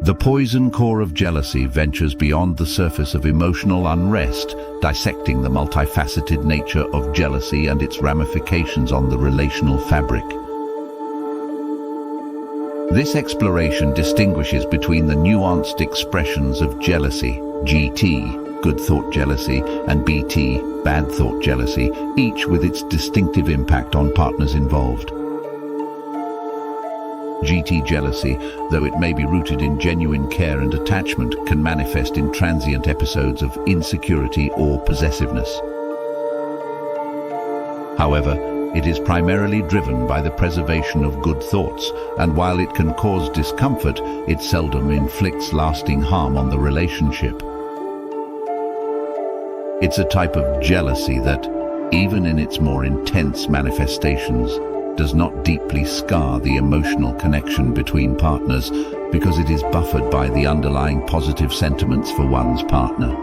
The poison core of jealousy ventures beyond the surface of emotional unrest, dissecting the multifaceted nature of jealousy and its ramifications on the relational fabric. This exploration distinguishes between the nuanced expressions of jealousy, GT, good thought jealousy, and BT, bad thought jealousy, each with its distinctive impact on partners involved. GT jealousy, though it may be rooted in genuine care and attachment, can manifest in transient episodes of insecurity or possessiveness. However, it is primarily driven by the preservation of good thoughts, and while it can cause discomfort, it seldom inflicts lasting harm on the relationship. It's a type of jealousy that, even in its more intense manifestations, does not deeply scar the emotional connection between partners because it is buffered by the underlying positive sentiments for one's partner.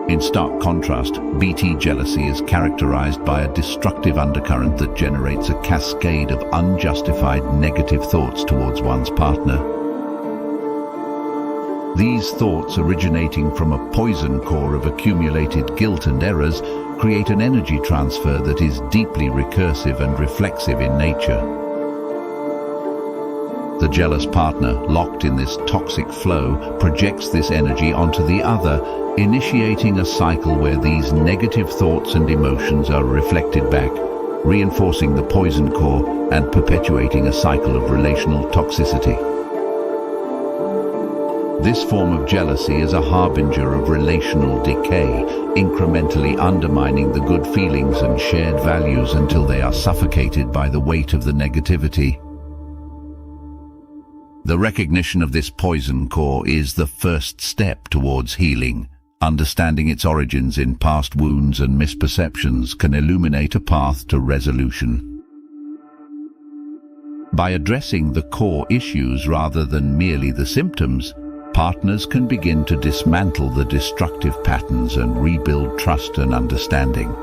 In stark contrast, BT jealousy is characterized by a destructive undercurrent that generates a cascade of unjustified negative thoughts towards one's partner. These thoughts, originating from a poison core of accumulated guilt and errors, create an energy transfer that is deeply recursive and reflexive in nature. The jealous partner, locked in this toxic flow, projects this energy onto the other, initiating a cycle where these negative thoughts and emotions are reflected back, reinforcing the poison core and perpetuating a cycle of relational toxicity. This form of jealousy is a harbinger of relational decay, incrementally undermining the good feelings and shared values until they are suffocated by the weight of the negativity. The recognition of this poison core is the first step towards healing. Understanding its origins in past wounds and misperceptions can illuminate a path to resolution. By addressing the core issues rather than merely the symptoms, partners can begin to dismantle the destructive patterns and rebuild trust and understanding.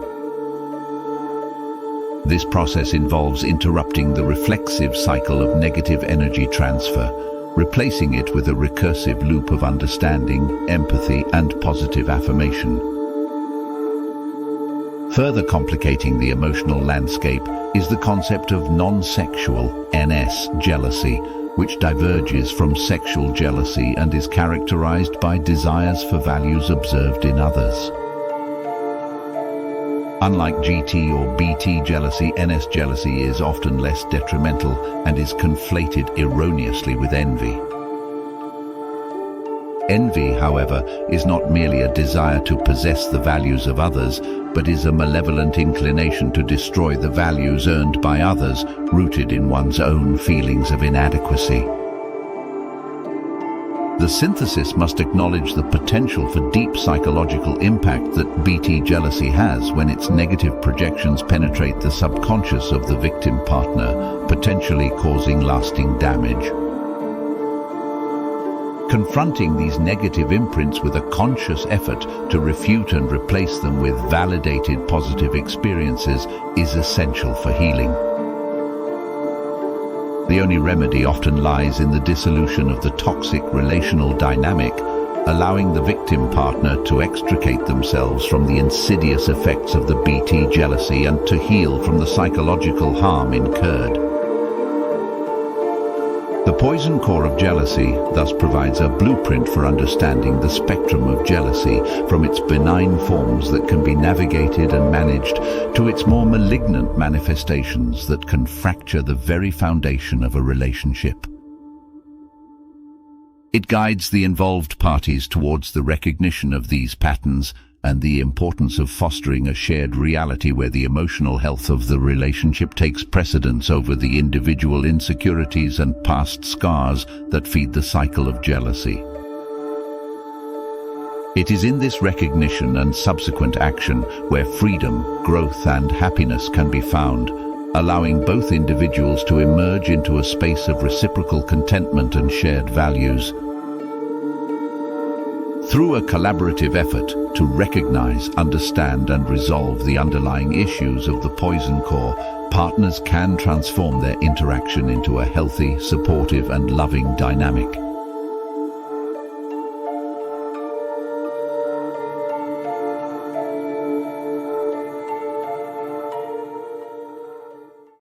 This process involves interrupting the reflexive cycle of negative energy transfer, replacing it with a recursive loop of understanding, empathy, and positive affirmation. Further complicating the emotional landscape is the concept of non-sexual NS jealousy, which diverges from sexual jealousy and is characterized by desires for values observed in others. Unlike GT or BT jealousy, NS jealousy is often less detrimental and is conflated erroneously with envy. Envy, however, is not merely a desire to possess the values of others, but is a malevolent inclination to destroy the values earned by others, rooted in one's own feelings of inadequacy. The synthesis must acknowledge the potential for deep psychological impact that BT jealousy has when its negative projections penetrate the subconscious of the victim partner, potentially causing lasting damage. Confronting these negative imprints with a conscious effort to refute and replace them with validated positive experiences is essential for healing. The only remedy often lies in the dissolution of the toxic relational dynamic, allowing the victim partner to extricate themselves from the insidious effects of the BT jealousy and to heal from the psychological harm incurred. The poison core of jealousy thus provides a blueprint for understanding the spectrum of jealousy, from its benign forms that can be navigated and managed to its more malignant manifestations that can fracture the very foundation of a relationship. It guides the involved parties towards the recognition of these patterns and the importance of fostering a shared reality where the emotional health of the relationship takes precedence over the individual insecurities and past scars that feed the cycle of jealousy. It is in this recognition and subsequent action where freedom, growth, and happiness can be found, allowing both individuals to emerge into a space of reciprocal contentment and shared values. Through a collaborative effort to recognize, understand, and resolve the underlying issues of the poison core, Partners can transform their interaction into a healthy, supportive and loving dynamic.